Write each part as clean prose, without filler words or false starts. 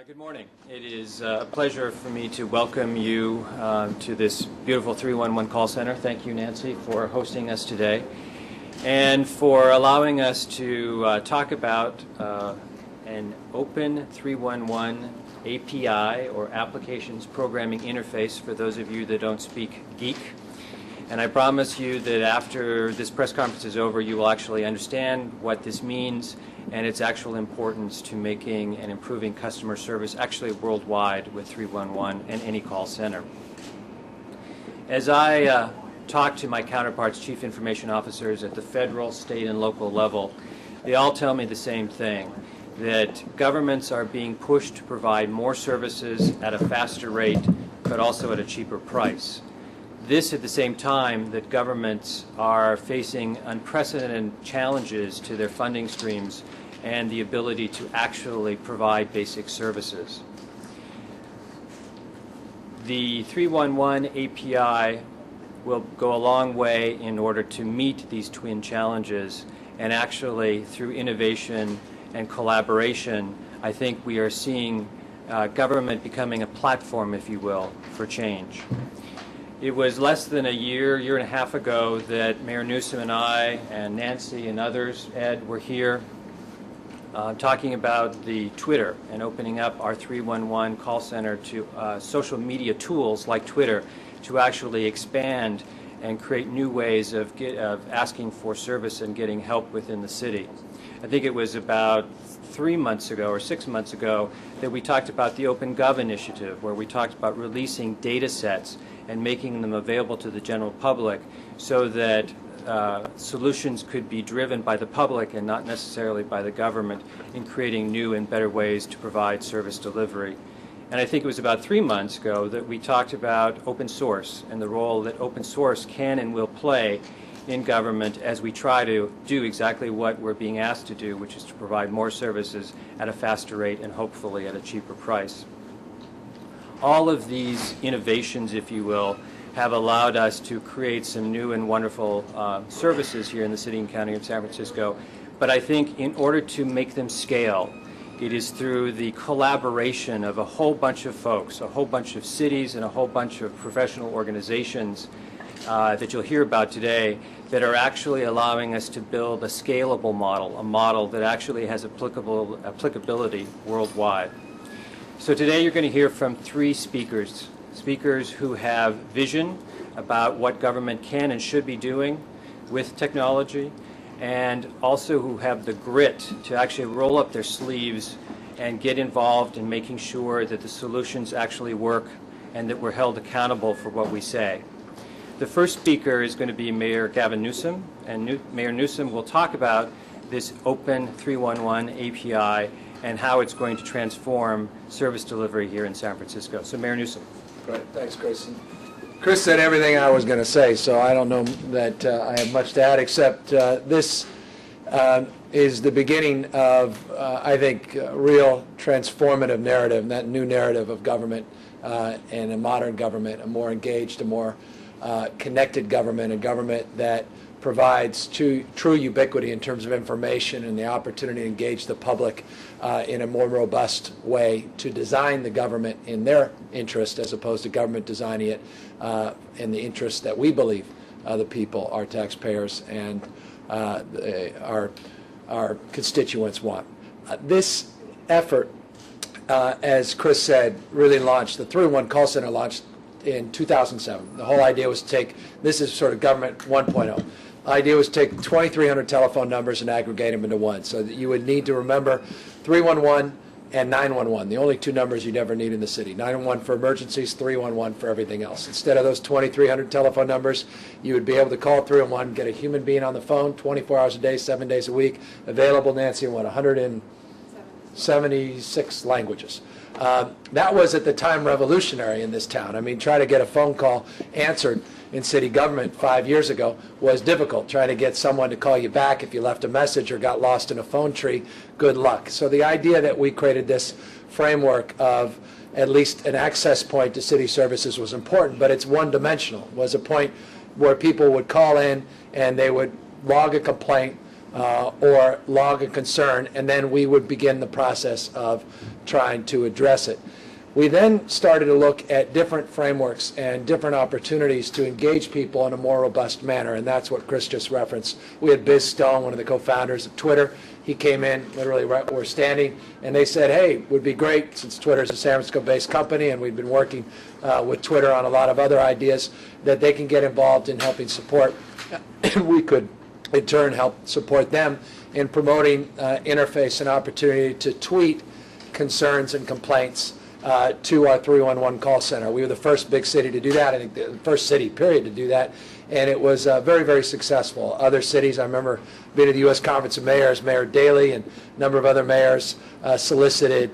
Good morning. It is a pleasure for me to welcome you to this beautiful 311 call center. Thank you, Nancy, for hosting us today and for allowing us to talk about an Open311 API, or Applications Programming Interface, for those of you that don't speak geek. And I promise you that after this press conference is over, you will actually understand what this means and its actual importance to making and improving customer service actually worldwide with 311 and any call center. As I talk to my counterparts, chief information officers at the federal, state, and local level, they all tell me the same thing, that governments are being pushed to provide more services at a faster rate, but also at a cheaper price. This at the same time that governments are facing unprecedented challenges to their funding streams and the ability to actually provide basic services. The 311 API will go a long way in order to meet these twin challenges, and actually through innovation and collaboration, I think we are seeing government becoming a platform, if you will, for change. It was less than a year and a half ago that Mayor Newsom and I and Nancy and others, Ed, were here talking about the Twitter and opening up our 311 call center to social media tools like Twitter to actually expand and create new ways of asking for service and getting help within the city. I think it was about 3 months ago or 6 months ago that we talked about the Open Gov initiative, where we talked about releasing data sets and making them available to the general public so that solutions could be driven by the public and not necessarily by the government in creating new and better ways to provide service delivery. And I think it was about 3 months ago that we talked about open source and the role that open source can and will play in government as we try to do exactly what we're being asked to do, which is to provide more services at a faster rate and hopefully at a cheaper price. All of these innovations, if you will, have allowed us to create some new and wonderful services here in the city and county of San Francisco. But I think in order to make them scale, it is through the collaboration of a whole bunch of folks, a whole bunch of cities and a whole bunch of professional organizations that you'll hear about today, that are actually allowing us to build a scalable model, a model that actually has applicability worldwide. So today you're going to hear from 3 speakers who have vision about what government can and should be doing with technology, and also who have the grit to actually roll up their sleeves and get involved in making sure that the solutions actually work and that we're held accountable for what we say. The first speaker is going to be Mayor Gavin Newsom, and Mayor Newsom will talk about this Open311 API and how it's going to transform service delivery here in San Francisco. So Mayor Newsom. Great, thanks, Chris. Chris said everything I was going to say, so I don't know that I have much to add, except this is the beginning of, I think, a real transformative narrative, and that new narrative of government and a modern government, a more engaged, a more connected government, a government that provides true ubiquity in terms of information and the opportunity to engage the public in a more robust way, to design the government in their interest as opposed to government designing it in the interest that we believe the people, our taxpayers, and our constituents want. This effort, as Chris said, really launched, the 311 call center launched in 2007. The whole idea was to take, this is sort of government 1.0. The idea was to take 2,300 telephone numbers and aggregate them into one, so that you would need to remember 311 and 911, the only 2 numbers you'd ever need in the city. 911 for emergencies, 311 for everything else. Instead of those 2,300 telephone numbers, you would be able to call 311, get a human being on the phone 24 hours a day, 7 days a week, available, Nancy, in 176 languages. That was at the time revolutionary in this town. I mean, trying to get a phone call answered in city government 5 years ago was difficult. Trying to get someone to call you back if you left a message or got lost in a phone tree, good luck. So the idea that we created this framework of at least an access point to city services was important, but it's one-dimensional. It was a point where people would call in and they would log a complaint, or log a concern, and then we would begin the process of trying to address it. We then started to look at different frameworks and different opportunities to engage people in a more robust manner, and that's what Chris just referenced. We had Biz Stone, one of the co-founders of Twitter. He came in literally right where we're standing, and they said, hey, it would be great, since Twitter's a San Francisco-based company, and we've been working with Twitter on a lot of other ideas, that they can get involved in helping support, and we could, in turn, help support them in promoting interface and opportunity to tweet concerns and complaints to our 311 call center. We were the first big city to do that, I think the first city, period, to do that, and it was very, very successful. Other cities, I remember being at the U.S. Conference of Mayors, Mayor Daley and a number of other mayors solicited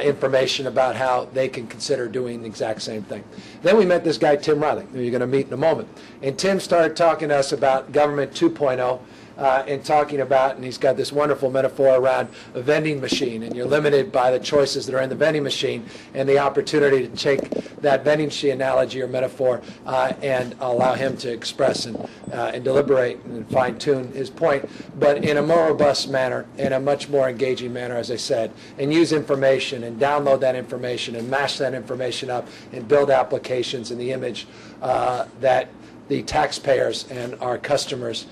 information about how they can consider doing the exact same thing. Then we met this guy, Tim Riley, who you're going to meet in a moment. And Tim started talking to us about Government 2.0, and talking about, and he's got this wonderful metaphor around a vending machine, and you're limited by the choices that are in the vending machine, and the opportunity to take that vending machine analogy or metaphor and allow him to express and deliberate and fine-tune his point, but in a more robust manner, in a much more engaging manner, as I said, and use information and download that information and mash that information up and build applications in the image that the taxpayers and our customers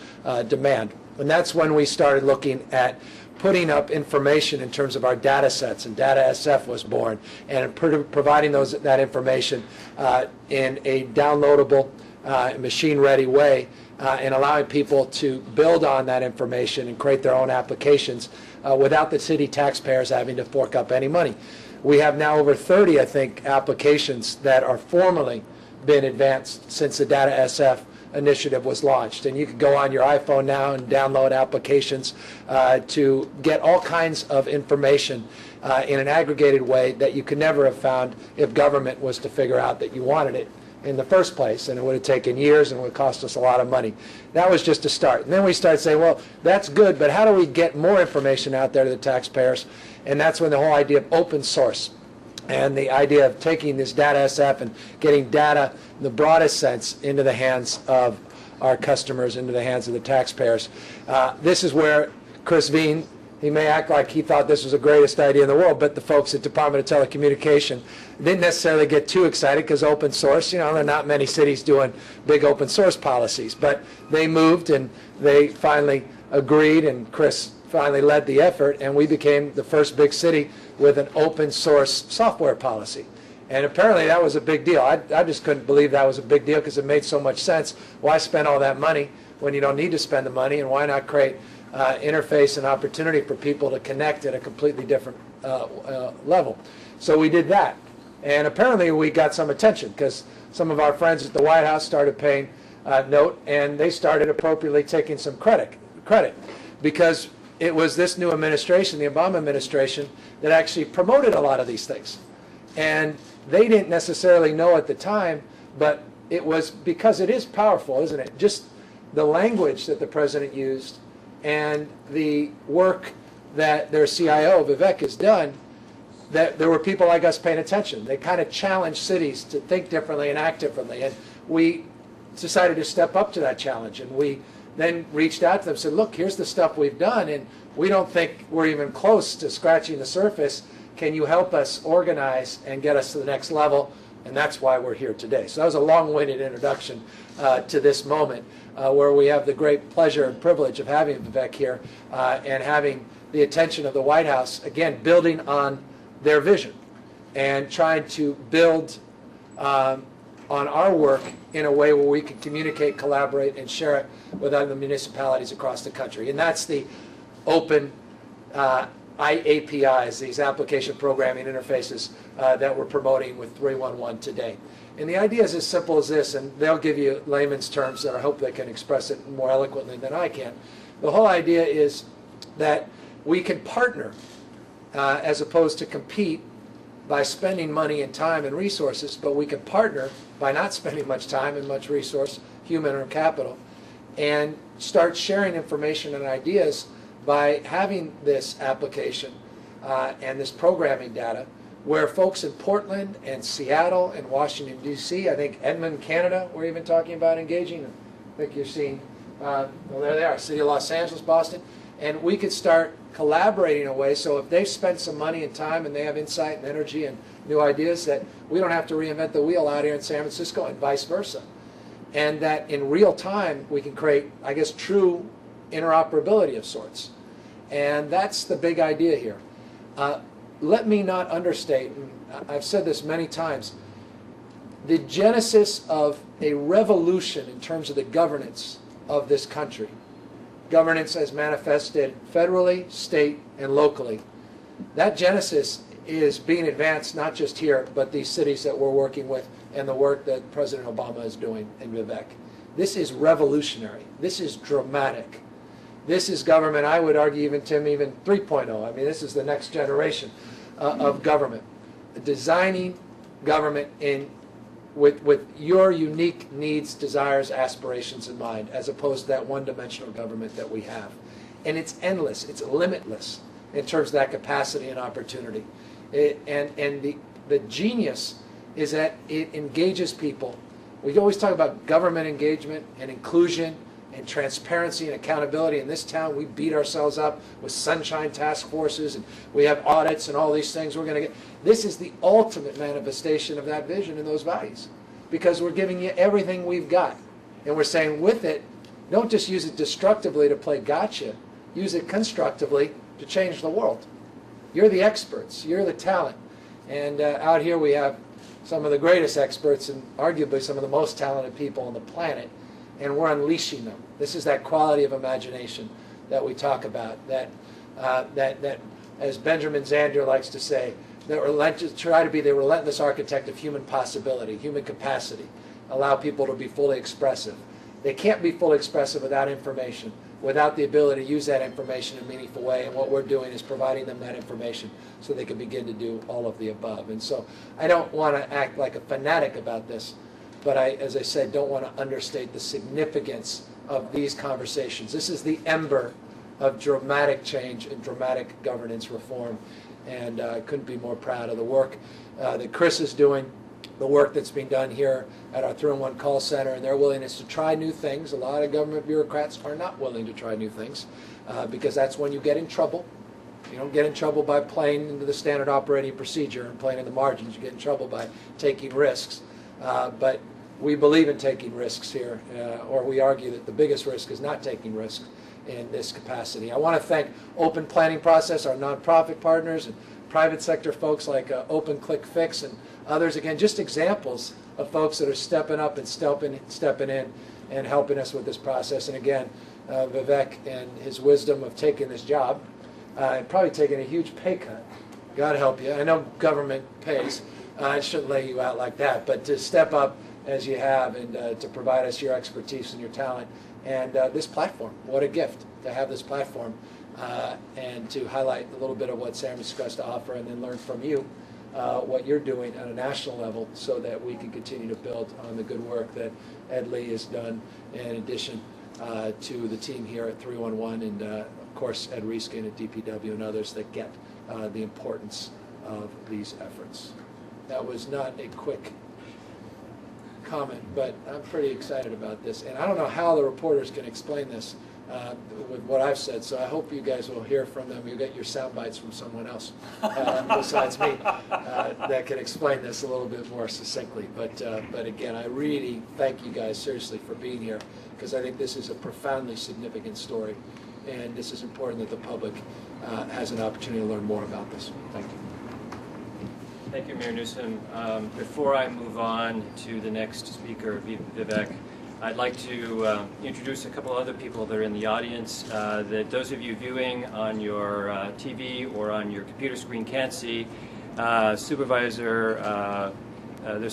demand. And that's when we started looking at putting up information in terms of our data sets, and Data SF was born, and providing that information in a downloadable, machine-ready way, and allowing people to build on that information and create their own applications without the city taxpayers having to fork up any money. We have now over 30, I think, applications that are formally been advanced since the Data SF initiative was launched. And you can go on your iPhone now and download applications to get all kinds of information in an aggregated way that you could never have found if government was to figure out that you wanted it in the first place, and it would have taken years and would have cost us a lot of money. That was just a start. And then we started saying, well, that's good, but how do we get more information out there to the taxpayers? And that's when the whole idea of open source and the idea of taking this Data SF and getting data in the broadest sense into the hands of our customers, into the hands of the taxpayers. This is where Chris Veen, he may act like he thought this was the greatest idea in the world, but the folks at Department of Telecommunication didn't necessarily get too excited because open source, you know, there are not many cities doing big open source policies, but they moved and they finally agreed, and Chris finally led the effort, and we became the first big city with an open source software policy. And apparently that was a big deal. I just couldn't believe that was a big deal because it made so much sense. Why spend all that money when you don't need to spend the money, and why not create interface and opportunity for people to connect at a completely different level? So we did that. And apparently we got some attention because some of our friends at the White House started paying note, and they started appropriately taking some credit because it was this new administration, the Obama administration, that actually promoted a lot of these things. And they didn't necessarily know at the time, but it was because it is powerful, isn't it? Just the language that the president used and the work that their CIO, Vivek, has done, that there were people like us paying attention. They kind of challenged cities to think differently and act differently. And we decided to step up to that challenge. And we then reached out to them and said, look, here's the stuff we've done, and we don't think we're even close to scratching the surface. Can you help us organize and get us to the next level? And that's why we're here today. So that was a long-winded introduction to this moment where we have the great pleasure and privilege of having Vivek here and having the attention of the White House, again, building on their vision and trying to build on our work in a way where we can communicate, collaborate, and share it with other municipalities across the country. And that's the open APIs, these application programming interfaces that we're promoting with 311 today. And the idea is as simple as this, and they'll give you layman's terms that I hope they can express it more eloquently than I can. The whole idea is that we can partner as opposed to compete by spending money and time and resources, but we can partner by not spending much time and much resource, human or capital, and start sharing information and ideas by having this application and this programming data where folks in Portland and Seattle and Washington, D.C., I think Edmonton, Canada, we're even talking about engaging. I think you're seeing, well, there they are, City of Los Angeles, Boston. And we could start collaborating in a way so if they've spent some money and time and they have insight and energy and new ideas, that we don't have to reinvent the wheel out here in San Francisco and vice versa. And that in real time we can create, I guess, true interoperability of sorts. And that's the big idea here. Let me not understate, and I've said this many times, the genesis of a revolution in terms of the governance of this country, governance as manifested federally, state, and locally, that genesis is being advanced not just here, but these cities that we're working with and the work that President Obama is doing in Vivek. This is revolutionary. This is dramatic. This is government, I would argue, even 3.0. I mean, this is the next generation of government. Designing government with your unique needs, desires, aspirations in mind, as opposed to that one-dimensional government that we have. And it's endless. It's limitless in terms of that capacity and opportunity. The genius is that it engages people. We always talk about government engagement and inclusion and transparency and accountability. In this town, we beat ourselves up with sunshine task forces, and we have audits and all these things we're going to get. This is the ultimate manifestation of that vision and those values, because we're giving you everything we've got. And we're saying with it, don't just use it destructively to play gotcha. Use it constructively to change the world. You're the experts. You're the talent. And out here we have some of the greatest experts and arguably some of the most talented people on the planet, and we're unleashing them. This is that quality of imagination that we talk about, that as Benjamin Zander likes to say, that try to be the relentless architect of human possibility, human capacity, allow people to be fully expressive. They can't be fully expressive without information, without the ability to use that information in a meaningful way, and what we're doing is providing them that information so they can begin to do all of the above. And so I don't want to act like a fanatic about this, but I, as I said, don't want to understate the significance of these conversations. This is the ember of dramatic change and dramatic governance reform, and I couldn't be more proud of the work that Chris is doing, the work that's being done here at our 311 call center, and their willingness to try new things. A lot of government bureaucrats are not willing to try new things because that's when you get in trouble. You don't get in trouble by playing into the standard operating procedure and playing in the margins. You get in trouble by taking risks. But we believe in taking risks here, or we argue that the biggest risk is not taking risks in this capacity. I want to thank Open Planning Process, our nonprofit partners, and private sector folks like Open Click Fix and others. Again, just examples of folks that are stepping up and stepping in and helping us with this process. And again, Vivek and his wisdom of taking this job and probably taking a huge pay cut. God help you. I know government pays. I shouldn't lay you out like that, but to step up as you have and to provide us your expertise and your talent and this platform. What a gift to have this platform and to highlight a little bit of what San Francisco has to offer, and then learn from you what you're doing at a national level so that we can continue to build on the good work that Ed Lee has done, in addition to the team here at 311 and of course Ed Reeskin at DPW and others that get the importance of these efforts. That was not a quick comment, but I'm pretty excited about this, and I don't know how the reporters can explain this with what I've said, so I hope you guys will hear from them. You'll get your sound bites from someone else besides me that can explain this a little bit more succinctly. But again, I really thank you guys seriously for being here, because I think this is a profoundly significant story, and this is important that the public has an opportunity to learn more about this. Thank you. Thank you, Mayor Newsom. Before I move on to the next speaker, Vivek, I'd like to introduce a couple other people that are in the audience that those of you viewing on your TV or on your computer screen can't see. There's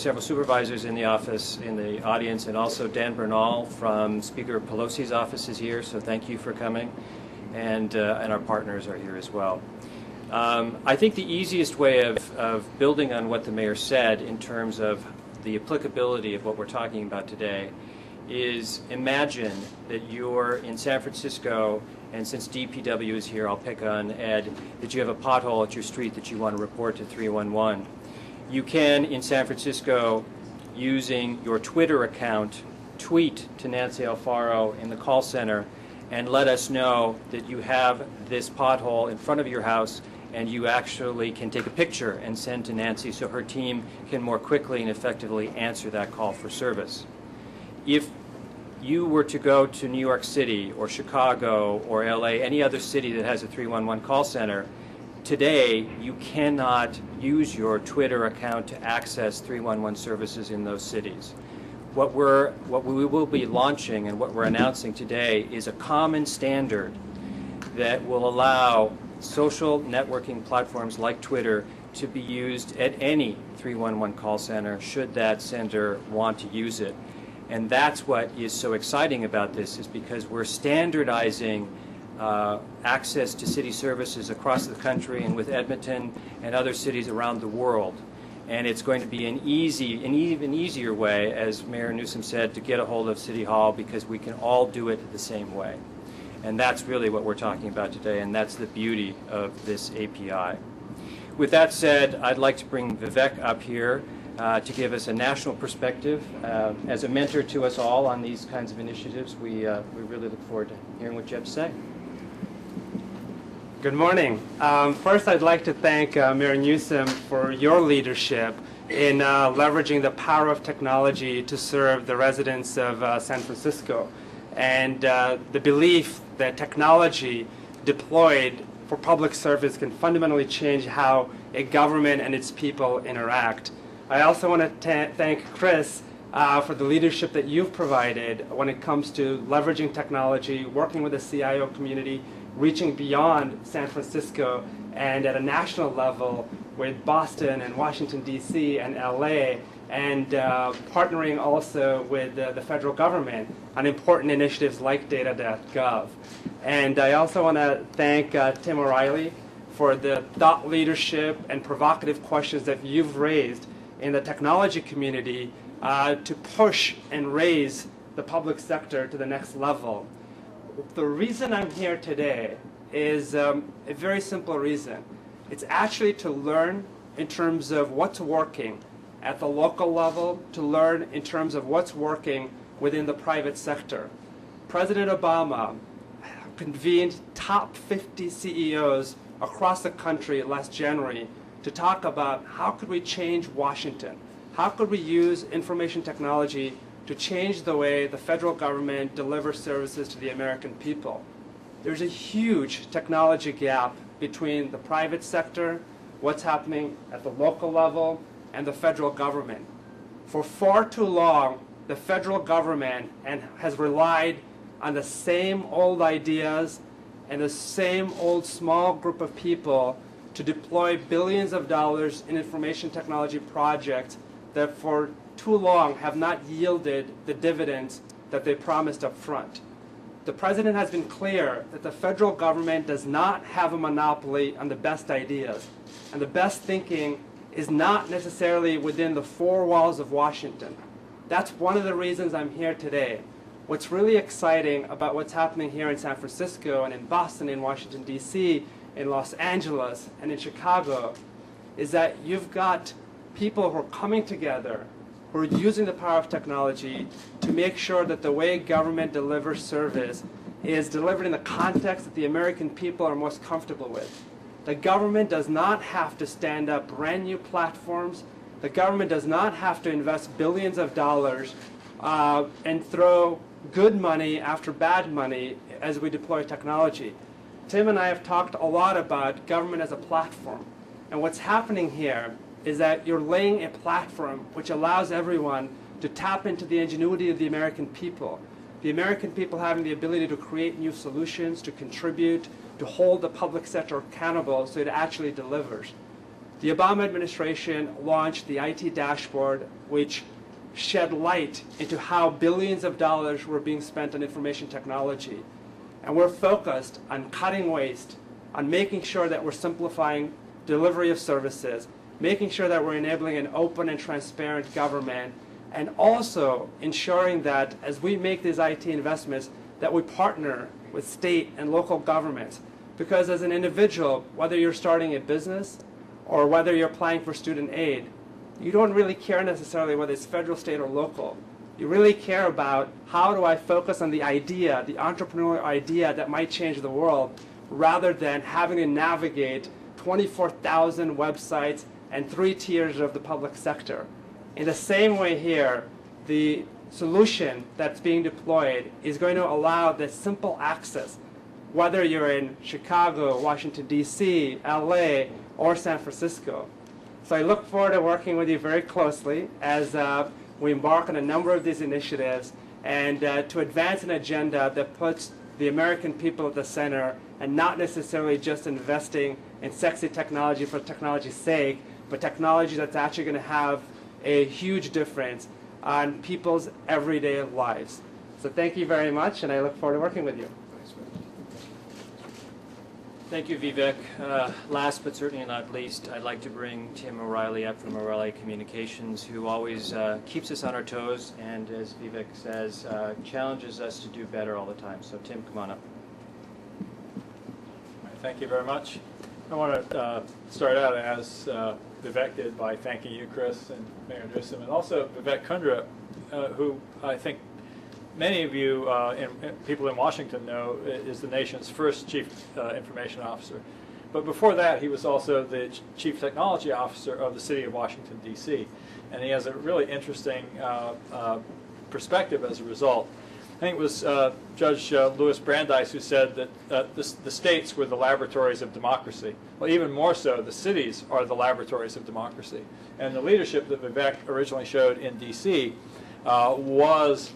several supervisors in the audience, and also Dan Bernal from Speaker Pelosi's office is here, so thank you for coming, and our partners are here as well. I think the easiest way of building on what the mayor said in terms of the applicability of what we're talking about today is imagine that you're in San Francisco, and since DPW is here, I'll pick on Ed, that you have a pothole at your street that you want to report to 311. You can, in San Francisco, using your Twitter account, tweet to Nancy Alfaro in the call center and let us know that you have this pothole in front of your house, and you actually can take a picture and send to Nancy so her team can more quickly and effectively answer that call for service. If you were to go to New York City or Chicago or LA, any other city that has a 311 call center, today you cannot use your Twitter account to access 311 services in those cities. What we will be launching and what we're announcing today is a common standard that will allow social networking platforms like Twitter to be used at any 311 call center should that center want to use it. And that's what is so exciting about this, is because we're standardizing access to city services across the country and with Edmonton and other cities around the world. And it's going to be an even easier way, as Mayor Newsom said, to get a hold of City Hall, because we can all do it the same way. And that's really what we're talking about today, and that's the beauty of this API. With that said, I'd like to bring Vivek up here to give us a national perspective. As a mentor to us all on these kinds of initiatives, we really look forward to hearing what you have to say. Good morning. First, I'd like to thank Mayor Newsom for your leadership in leveraging the power of technology to serve the residents of San Francisco, and the belief that technology deployed for public service can fundamentally change how a government and its people interact. I also want to thank Chris for the leadership that you've provided when it comes to leveraging technology, working with the CIO community, reaching beyond San Francisco, and at a national level with Boston and Washington, D.C. and L.A., and partnering also with the federal government on important initiatives like data.gov. And I also want to thank Tim O'Reilly for the thought leadership and provocative questions that you've raised in the technology community to push and raise the public sector to the next level. The reason I'm here today is a very simple reason. It's actually to learn in terms of what's working at the local level, to learn in terms of what's working within the private sector. President Obama convened top 50 CEOs across the country last January to talk about how could we change Washington? How could we use information technology to change the way the federal government delivers services to the American people? There's a huge technology gap between the private sector, what's happening at the local level, and the federal government. For far too long, the federal government has relied on the same old ideas and the same old small group of people to deploy billions of dollars in information technology projects that for too long have not yielded the dividends that they promised up front. The president has been clear that the federal government does not have a monopoly on the best ideas, and the best thinking is not necessarily within the four walls of Washington. That's one of the reasons I'm here today. What's really exciting about what's happening here in San Francisco and in Boston, in Washington, D.C., in Los Angeles, and in Chicago is that you've got people who are coming together, who are using the power of technology to make sure that the way government delivers service is delivered in the context that the American people are most comfortable with. The government does not have to stand up brand new platforms. The government does not have to invest billions of dollars and throw good money after bad money as we deploy technology. Tim and I have talked a lot about government as a platform. And what's happening here is that you're laying a platform which allows everyone to tap into the ingenuity of the American people. The American people having the ability to create new solutions, to contribute, to hold the public sector accountable so it actually delivers. The Obama administration launched the IT dashboard, which shed light into how billions of dollars were being spent on information technology. And we're focused on cutting waste, on making sure that we're simplifying delivery of services, making sure that we're enabling an open and transparent government, and also ensuring that as we make these IT investments, that we partner with state and local governments. Because as an individual, whether you're starting a business or whether you're applying for student aid, you don't really care necessarily whether it's federal, state, or local. You really care about how do I focus on the idea, the entrepreneurial idea that might change the world, rather than having to navigate 24,000 websites and 3 tiers of the public sector. In the same way here, the solution that's being deployed is going to allow the simple access, whether you're in Chicago, Washington, D.C., LA, or San Francisco. So I look forward to working with you very closely as we embark on a number of these initiatives and to advance an agenda that puts the American people at the center and not necessarily just investing in sexy technology for technology's sake, but technology that's actually going to have a huge difference on people's everyday lives. So thank you very much, and I look forward to working with you. Thank you, Vivek. Last but certainly not least, I'd like to bring Tim O'Reilly up from O'Reilly Communications, who always keeps us on our toes and, as Vivek says, challenges us to do better all the time. So Tim, come on up. Thank you very much. I want to start out, as Vivek did, by thanking you, Chris, and Mayor Newsom, and also Vivek Kundra, who I think many of you people in Washington know is the nation's first Chief Information Officer. But before that, he was also the Chief Technology Officer of the City of Washington, D.C. And he has a really interesting perspective as a result. I think it was Judge Louis Brandeis who said that the states were the laboratories of democracy. Well, even more so, the cities are the laboratories of democracy. And the leadership that Vivek originally showed in D.C. was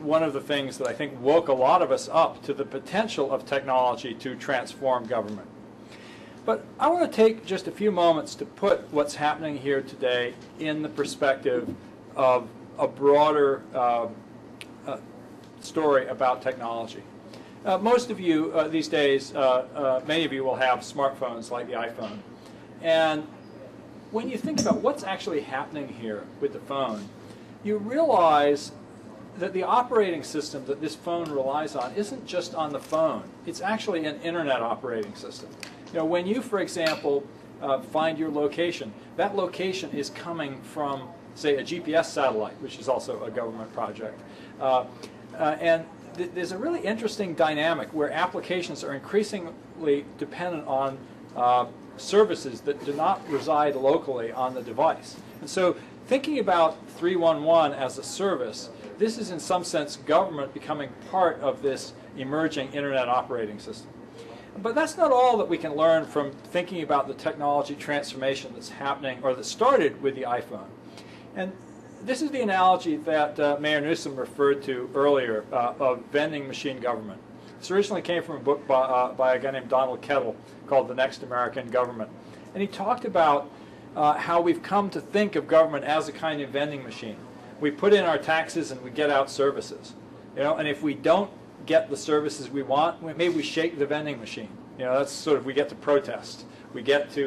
one of the things that I think woke a lot of us up to the potential of technology to transform government. But I want to take just a few moments to put what's happening here today in the perspective of a broader story about technology. Most of you these days, many of you will have smartphones like the iPhone. And when you think about what's actually happening here with the phone, you realize that the operating system that this phone relies on isn't just on the phone. It's actually an internet operating system. You know, when you, for example, find your location, that location is coming from, say, a GPS satellite, which is also a government project. And there's a really interesting dynamic where applications are increasingly dependent on services that do not reside locally on the device. And so thinking about 311 as a service, this is in some sense government becoming part of this emerging internet operating system. But that's not all that we can learn from thinking about the technology transformation that's happening, or that started with the iPhone. And this is the analogy that Mayor Newsom referred to earlier of vending machine government. This originally came from a book by a guy named Donald Kettle called The Next American Government. And he talked about how we've come to think of government as a kind of vending machine. We put in our taxes and we get out services. You know, and if we don't get the services we want, maybe we shake the vending machine. You know, that's sort of, we get to protest. We get to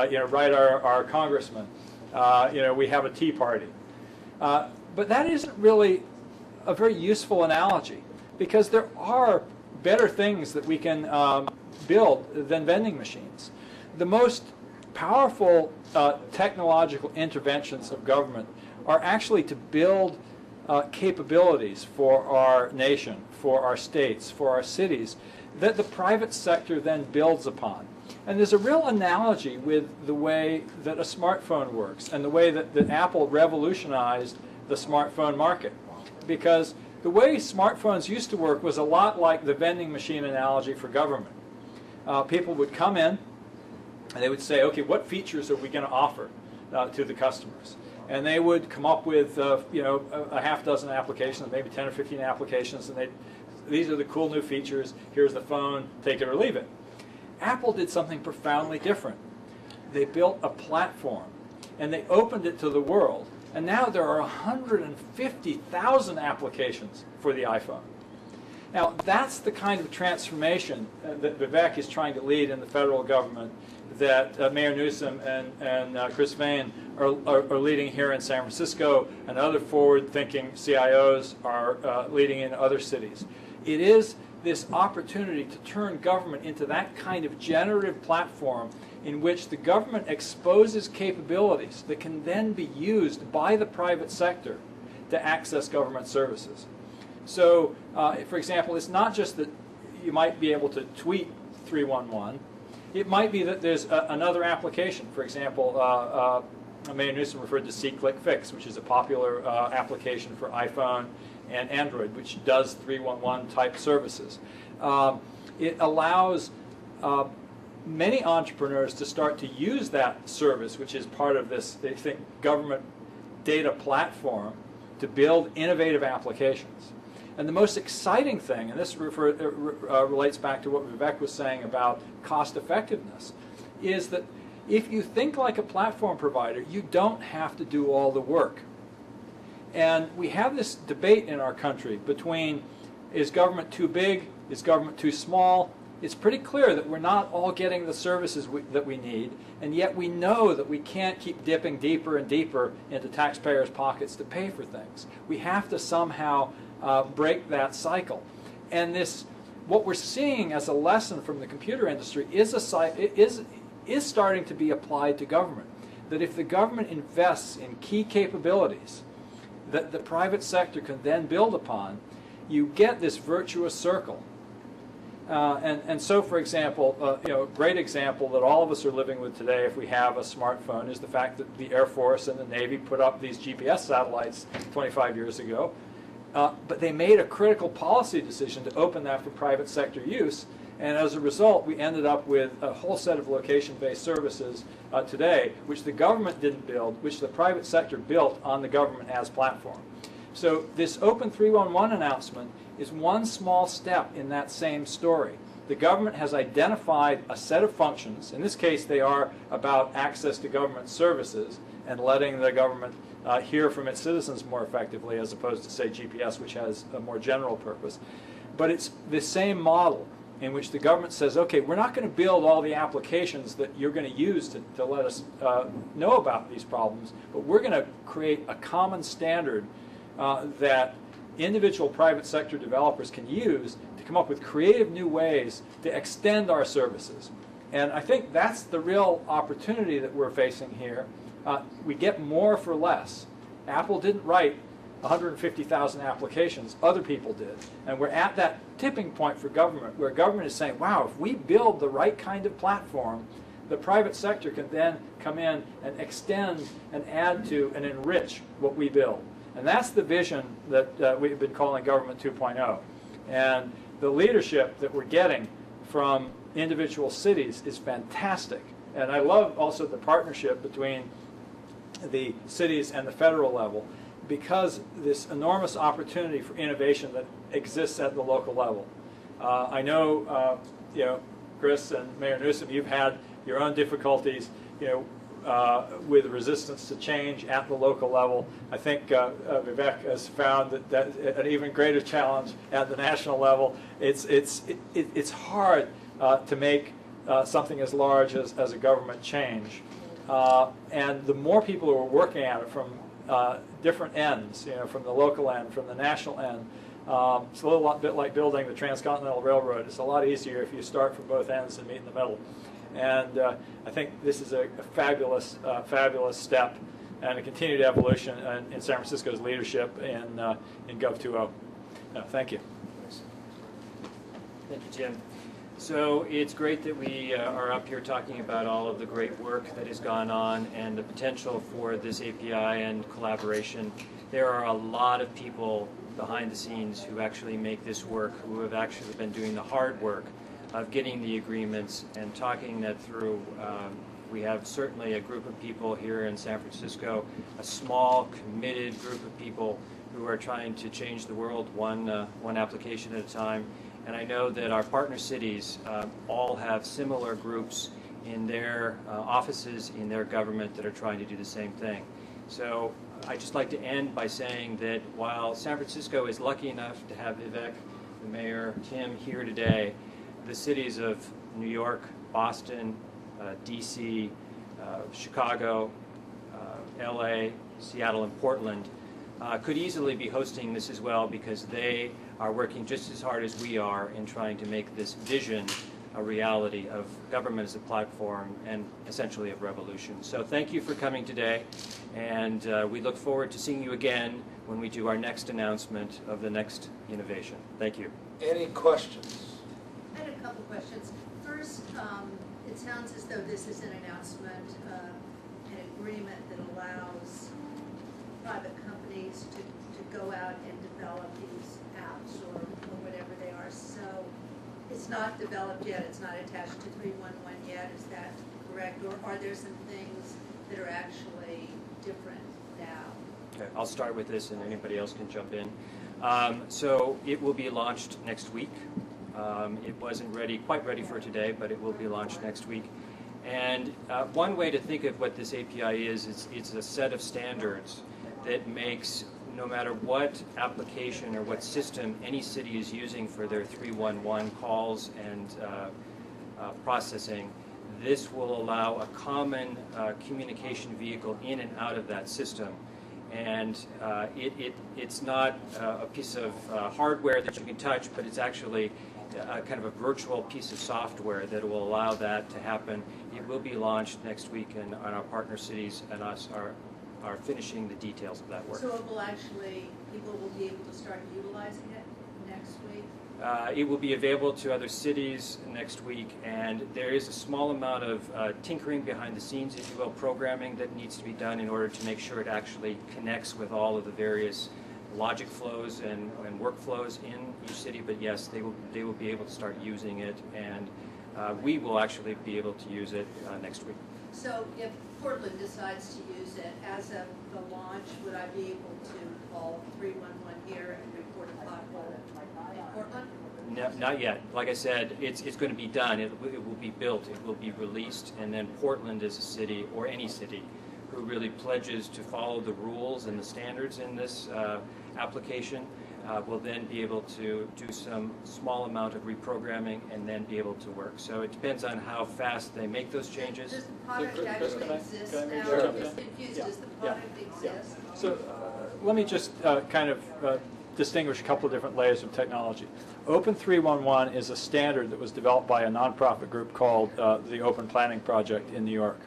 you know, write our congressman. You know, we have a tea party. But that isn't really a very useful analogy, because there are better things that we can build than vending machines. The most powerful technological interventions of government are actually to build capabilities for our nation, for our states, for our cities, that the private sector then builds upon. And there's a real analogy with the way that a smartphone works and the way that Apple revolutionized the smartphone market. Because the way smartphones used to work was a lot like the vending machine analogy for government. People would come in and they would say, okay, what features are we going to offer to the customers? And they would come up with you know, a half dozen applications, maybe 10 or 15 applications, and these are the cool new features, here's the phone, take it or leave it. Apple did something profoundly different. They built a platform, and they opened it to the world, and now there are 150,000 applications for the iPhone. Now, that's the kind of transformation that Vivek is trying to lead in the federal government, that Mayor Newsom and Chris Vane are leading here in San Francisco, and other forward-thinking CIOs are leading in other cities. It is this opportunity to turn government into that kind of generative platform in which the government exposes capabilities that can then be used by the private sector to access government services. So, for example, it's not just that you might be able to tweet 311. It might be that there's another application. For example, Mayor Newsom referred to See-Click-Fix, which is a popular application for iPhone and Android, which does 311 type services. It allows many entrepreneurs to start to use that service, which is part of this, they think, government data platform, to build innovative applications. And the most exciting thing, and this relates back to what Vivek was saying about cost effectiveness, is that if you think like a platform provider, you don't have to do all the work. And we have this debate in our country between, is government too big, is government too small? It's pretty clear that we're not all getting the services that we need, and yet we know that we can't keep dipping deeper and deeper into taxpayers' pockets to pay for things. We have to somehow break that cycle. And what we're seeing as a lesson from the computer industry is starting to be applied to government. That if the government invests in key capabilities that the private sector can then build upon, you get this virtuous circle. And so, for example, a great example that all of us are living with today, if we have a smartphone, is the fact that the Air Force and the Navy put up these GPS satellites 25 years ago. But they made a critical policy decision to open that for private sector use. And as a result, we ended up with a whole set of location-based services today, which the government didn't build, which the private sector built on the government as platform. So this Open311 announcement is one small step in that same story. The government has identified a set of functions. In this case, they are about access to government services and letting the government hear from its citizens more effectively, as opposed to, say, GPS, which has a more general purpose. But it's the same model in which the government says, okay, we're not going to build all the applications that you're going to use to let us know about these problems, but we're going to create a common standard that individual private sector developers can use to come up with creative new ways to extend our services. And I think that's the real opportunity that we're facing here. We get more for less. Apple didn't write 150,000 applications, other people did. And we're at that tipping point for government, where government is saying, wow, if we build the right kind of platform, the private sector can then come in and extend and add to and enrich what we build. And that's the vision that we've been calling Government 2.0. And the leadership that we're getting from individual cities is fantastic. And I love also the partnership between the cities and the federal level, because this enormous opportunity for innovation that exists at the local level. I know, Chris and Mayor Newsom, you've had your own difficulties, with resistance to change at the local level. I think Vivek has found that an even greater challenge at the national level. It's hard to make something as large as a government change. And the more people who are working at it from different ends, from the local end, from the national end, it's a little bit like building the Transcontinental Railroad. It's a lot easier if you start from both ends and meet in the middle. And I think this is a fabulous, fabulous step and a continued evolution in San Francisco's leadership in Gov 2.0. Thank you. Thank you, Jim. So it's great that we are up here talking about all of the great work that has gone on and the potential for this API and collaboration. There are a lot of people behind the scenes who actually make this work, who have actually been doing the hard work of getting the agreements and talking that through. We have certainly a group of people here in San Francisco, a small, committed group of people who are trying to change the world one application at a time. And I know that our partner cities all have similar groups in their offices, in their government, that are trying to do the same thing. So I'd just like to end by saying that while San Francisco is lucky enough to have Vivek, the mayor, Tim here today, the cities of New York, Boston, DC, Chicago, LA, Seattle, and Portland could easily be hosting this as well, because they are working just as hard as we are in trying to make this vision a reality of government as a platform and essentially of revolution. So thank you for coming today, and we look forward to seeing you again when we do our next announcement of the next innovation. Thank you. Any questions? I had a couple questions. First, it sounds as though this is an announcement, an agreement that allows private companies to go out and develop these apps or whatever they are. So it's not developed yet, it's not attached to 311 yet, is that correct? Or are there some things that are actually different now? Okay, I'll start with this and anybody else can jump in. So it will be launched next week. It wasn't quite ready for today, but it will be launched next week. And one way to think of what this API is, it's a set of standards that makes, no matter what application or what system any city is using for their 311 calls and processing, this will allow a common communication vehicle in and out of that system. And it's not a piece of hardware that you can touch, but it's actually kind of a virtual piece of software that will allow that to happen. It will be launched next week, and our partner cities and us are finishing the details of that work. So it will actually, people will be able to start utilizing it next week? It will be available to other cities next week, and there is a small amount of tinkering behind the scenes, if you will, programming that needs to be done in order to make sure it actually connects with all of the various logic flows and workflows in each city. But yes, they will be able to start using it, and we will actually be able to use it next week. So if Portland decides to use it, as of the launch, would I be able to call 311 here and report a pothole in Portland? No, not yet. Like I said, it's going to be done. It will be built. It will be released, and then Portland as a city, or any city, who really pledges to follow the rules and the standards in this application, will then be able to do some small amount of reprogramming and then be able to work. So it depends on how fast they make those changes. Does the product actually exist can I now? jump I'm in? just confused. Yeah. Does the product exist? So let me just kind of distinguish a couple of different layers of technology. Open311 is a standard that was developed by a nonprofit group called the Open Planning Project in New York.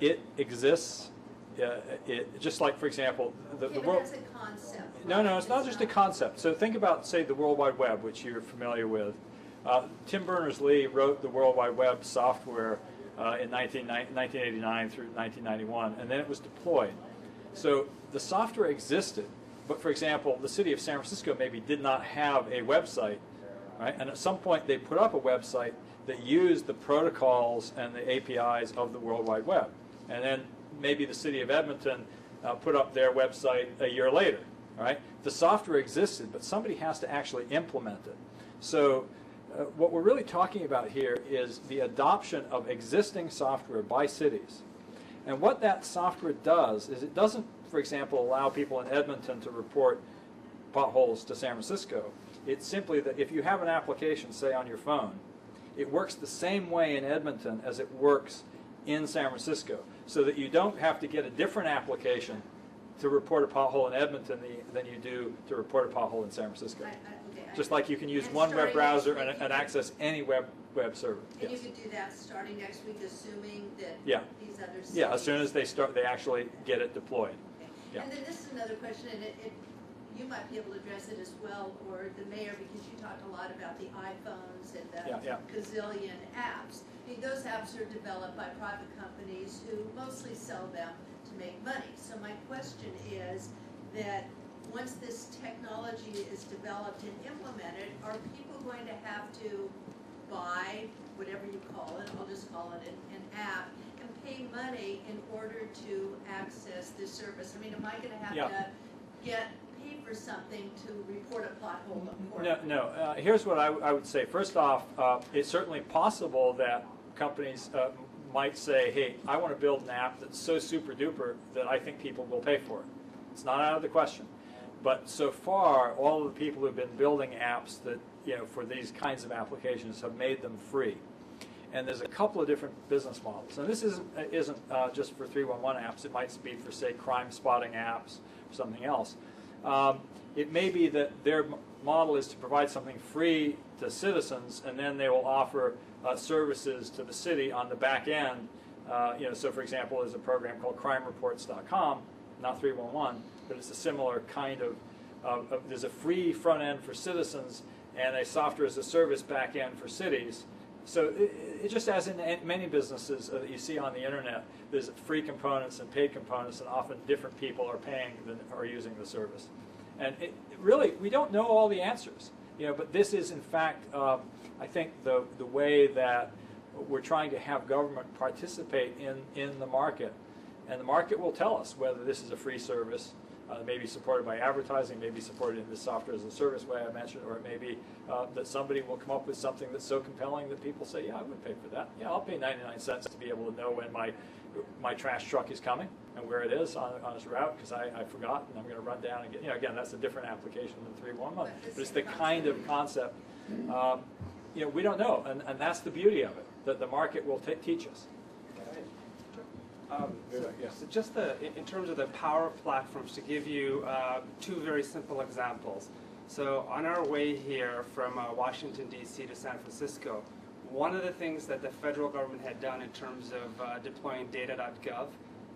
It exists, just like, for example, the world. As a concept. No, it's not just a concept. So think about, say, the World Wide Web, which you're familiar with. Tim Berners-Lee wrote the World Wide Web software in 1989 through 1991, and then it was deployed. So the software existed, but for example, the city of San Francisco maybe did not have a website, right? And at some point they put up a website that used the protocols and the APIs of the World Wide Web. And then maybe the city of Edmonton put up their website a year later, right? The software existed, but somebody has to actually implement it. So what we're really talking about here is the adoption of existing software by cities. And what that software does is it doesn't, for example, allow people in Edmonton to report potholes to San Francisco. It's simply that if you have an application, say on your phone, it works the same way in Edmonton as it works in San Francisco, so that you don't have to get a different application to report a pothole in Edmonton than you do to report a pothole in San Francisco. Just like you can use one web browser and access any web server. And Yes. you could do that starting next week, assuming that Yeah. these other cities. Yeah, as soon as they actually get it deployed. Okay. Yeah. And then this is another question, and you might be able to address it as well, or the mayor, because you talked a lot about the iPhones and the Yeah. gazillion apps. I mean, those apps are developed by private companies who mostly sell them to make money. So my question is that once this technology is developed and implemented, are people going to have to buy whatever you call it, I'll just call it an app, and pay money in order to access this service? I mean, am I going to have to pay for something to report a pothole in Portland? No. Here's what I would say. First off, it's certainly possible that companies might say, hey, I want to build an app that's so super duper that I think people will pay for it. It's not out of the question. But so far, all of the people who've been building apps that, for these kinds of applications have made them free. And there's a couple of different business models. And this isn't just for 311 apps. It might be for, say, crime spotting apps or something else. It may be that their model is to provide something free to citizens, and then they will offer services to the city on the back end. So, for example, there's a program called crimereports.com, not 311, but it's a similar kind of there's a free front end for citizens and a software as a service back end for cities. So it just as in many businesses that you see on the internet, there's free components and paid components, and often different people are paying than are using the service. And really, we don't know all the answers, but this is in fact, I think the way that we're trying to have government participate in the market. And the market will tell us whether this is a free service, may be supported by advertising, may be supported in the software as a service way I mentioned, or it may be that somebody will come up with something that's so compelling that people say, yeah, I would pay for that. Yeah, I'll pay 99 cents to be able to know when my trash truck is coming and where it is on its route because I forgot and I'm going to run down and get, again, that's a different application than 311. But it's the kind of concept, we don't know, and that's the beauty of it, that the market will teach us. So just in terms of the power platforms, to give you two very simple examples. So on our way here from Washington, D.C. to San Francisco, one of the things that the federal government had done in terms of deploying data.gov,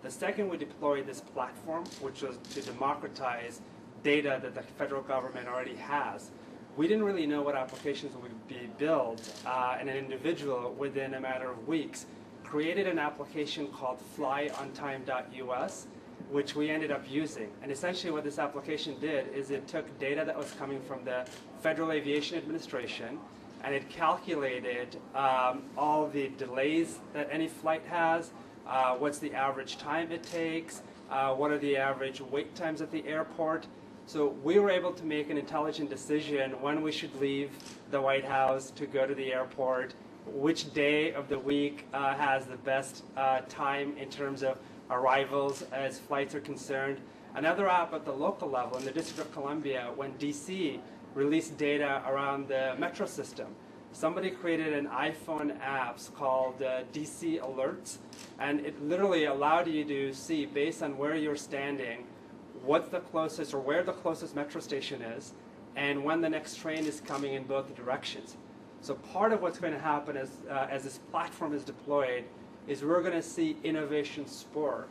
the second we deployed this platform, which was to democratize data that the federal government already has, we didn't really know what applications would be built, and an individual within a matter of weeks created an application called flyontime.us, which we ended up using. And essentially what this application did is it took data that was coming from the Federal Aviation Administration, and it calculated all the delays that any flight has, what's the average time it takes, what are the average wait times at the airport. So we were able to make an intelligent decision when we should leave the White House to go to the airport, which day of the week has the best time in terms of arrivals as flights are concerned. Another app at the local level in the District of Columbia, when DC released data around the metro system, somebody created an iPhone app called DC Alerts, and it literally allowed you to see, based on where you're standing, what's the closest or where the closest metro station is, and when the next train is coming in both directions. So part of what's going to happen as this platform is deployed is we're going to see innovation spur.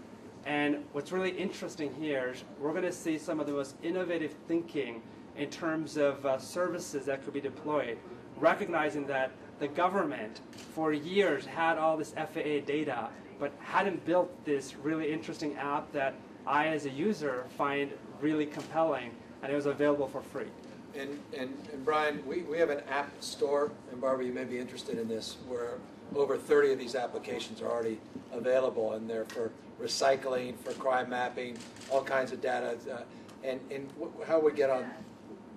And what's really interesting here is we're going to see some of the most innovative thinking in terms of services that could be deployed, recognizing that the government for years had all this FAA data, but hadn't built this really interesting app that I as a user find really compelling, and it was available for free. And Brian, we have an app store, and Barbara, you may be interested in this, where over 30 of these applications are already available, and they're for recycling, for crime mapping, all kinds of data. And how we get on,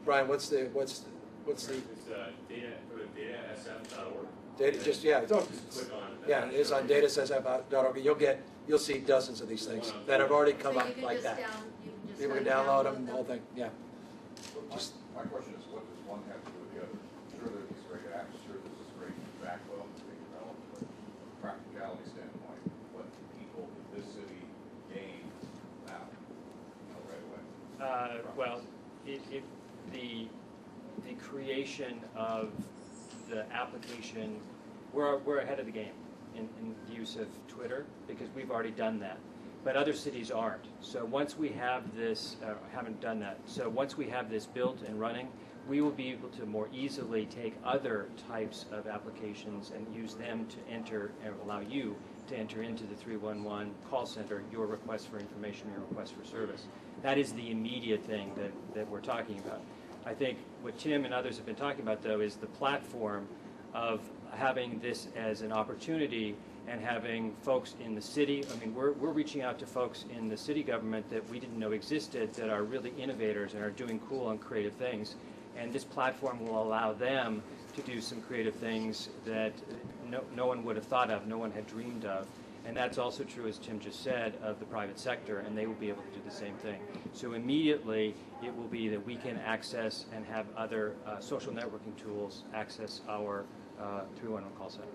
Brian? What's the? It's datasf.org. Data, just yeah. Just click on it. Yeah, it is on datasf.org. You'll see dozens of these things that have already come up like that. People can download them, the whole thing. Yeah. My question is, what does one have to do with the other? Sure, there's this great apps, sure, there's this great backbone to be developed, but from a practicality standpoint, what do people in this city gain now, right away? Well, the creation of the application, we're ahead of the game in the use of Twitter because we've already done that. But other cities aren't. So once we have this, haven't done that. So once we have this built and running, we will be able to more easily take other types of applications and use them to enter, and allow you to enter into the 311 call center your request for information, your request for service. That is the immediate thing that we're talking about. I think what Tim and others have been talking about, though, is the platform of having this as an opportunity and having folks in the city. I mean, we're reaching out to folks in the city government that we didn't know existed that are really innovators and are doing cool and creative things. And this platform will allow them to do some creative things that no one would have thought of, no one had dreamed of. And that's also true, as Tim just said, of the private sector, and they will be able to do the same thing. So immediately, it will be that we can access and have other social networking tools access our 311 call center.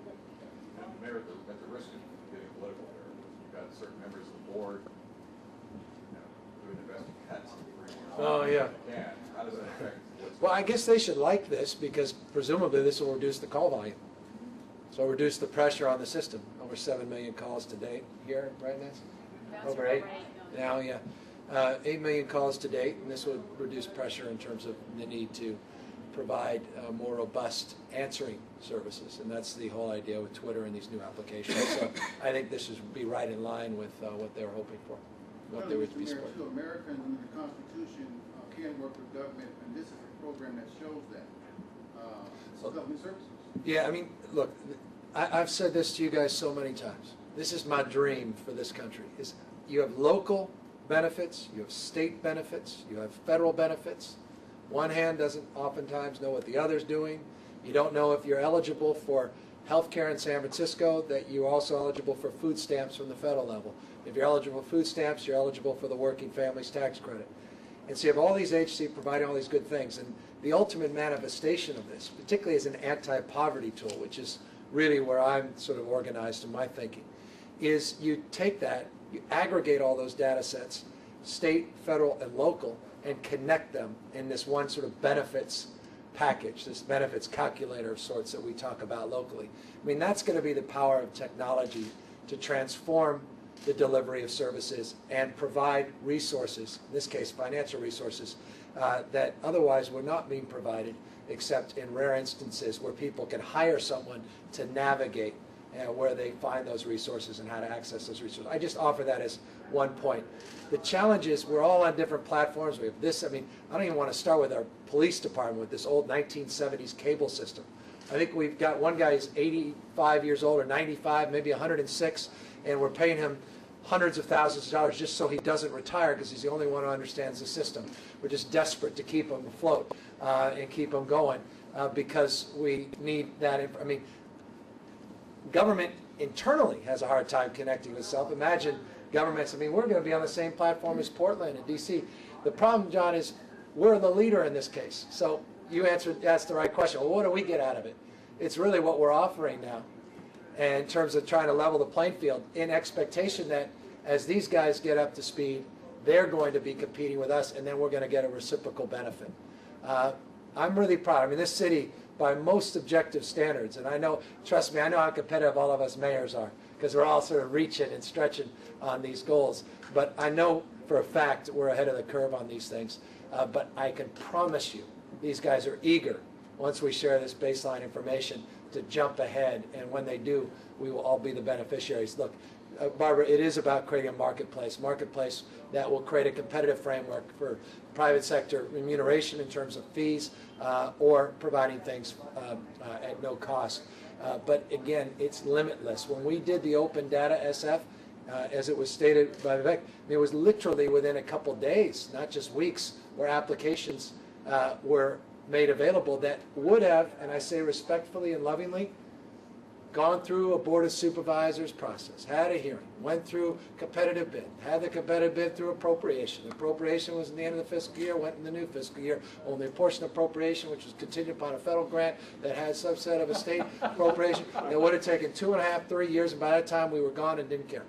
Mayor, at the risk of getting political here, you've got certain members of the board doing the best you can. Oh, yeah. How does that affect what's Well, I guess they should like this because presumably this will reduce the call volume. So reduce the pressure on the system. Over 7 million calls to date here, right, Nancy? Over 8 now, yeah. 8 million calls to date, and this would reduce pressure in terms of the need to provide more robust answering services, and that's the whole idea with Twitter and these new applications. So I think this would be right in line with what they were hoping for, what they would be supporting. Too, Americans under the Constitution can work with government, and this is a program that shows that. Government services. Yeah, I mean, look, I've said this to you guys so many times. This is my dream for this country. Is you have local benefits, you have state benefits, you have federal benefits. One hand doesn't oftentimes know what the other's doing. You don't know if you're eligible for health care in San Francisco, that you're also eligible for food stamps from the federal level. If you're eligible for food stamps, you're eligible for the Working Families Tax Credit. And so you have all these agencies providing all these good things. And the ultimate manifestation of this, particularly as an anti-poverty tool, which is really where I'm sort of organized in my thinking, is you take that, you aggregate all those data sets, state, federal, and local, and connect them in this one sort of benefits package, this benefits calculator of sorts that we talk about locally. I mean, that's going to be the power of technology to transform the delivery of services and provide resources, in this case financial resources, that otherwise were not being provided except in rare instances where people can hire someone to navigate where they find those resources and how to access those resources. I just offer that as one point. The challenge is we're all on different platforms. We have this, I mean, I don't even want to start with our police department with this old 1970s cable system. I think we've got one guy who's 85 years old or 95, maybe 106, and we're paying him hundreds of thousands of dollars just so he doesn't retire because he's the only one who understands the system. We're just desperate to keep him afloat and keep him going because we need that. I mean, government internally has a hard time connecting with itself. Imagine governments, I mean, we're going to be on the same platform as Portland and DC. The problem, John, is we're the leader in this case. So you asked the right question. Well, what do we get out of it? It's really what we're offering now in terms of trying to level the playing field in expectation that as these guys get up to speed, they're going to be competing with us, and then we're going to get a reciprocal benefit. I'm really proud. I mean, this city, by most objective standards, and I know, trust me, I know how competitive all of us mayors are, because we're all sort of reaching and stretching on these goals. But I know for a fact we're ahead of the curve on these things. But I can promise you, these guys are eager, once we share this baseline information, to jump ahead. And when they do, we will all be the beneficiaries. Look, Barbara, it is about creating a marketplace that will create a competitive framework for private sector remuneration in terms of fees or providing things at no cost. But again, it's limitless. When we did the Open Data SF, as it was stated by Vivek, it was literally within a couple days, not just weeks, where applications were made available that would have, and I say respectfully and lovingly, gone through a Board of Supervisors process, had a hearing, went through competitive bid, had the competitive bid through appropriation. The appropriation was in the end of the fiscal year, went in the new fiscal year. Only a portion of appropriation, which was contingent upon a federal grant that had a subset of a state appropriation, it would have taken 2.5, 3 years, and by that time we were gone and didn't care.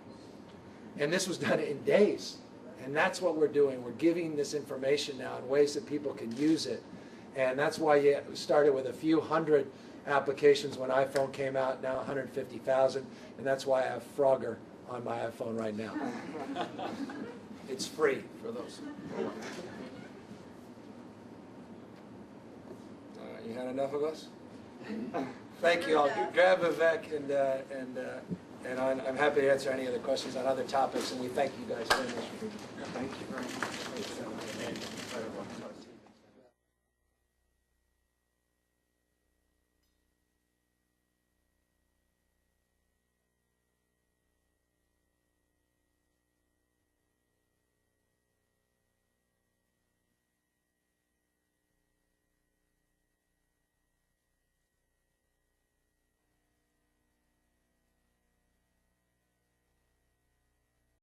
And this was done in days. And that's what we're doing. We're giving this information now in ways that people can use it. And that's why you started with a few hundred applications when iPhone came out, now 150,000. And that's why I have Frogger on my iPhone right now. It's free for those. You had enough of us? Thank you all. Grab Vivek and I'm happy to answer any other questions on other topics, and we thank you guys very much. Thank you very much.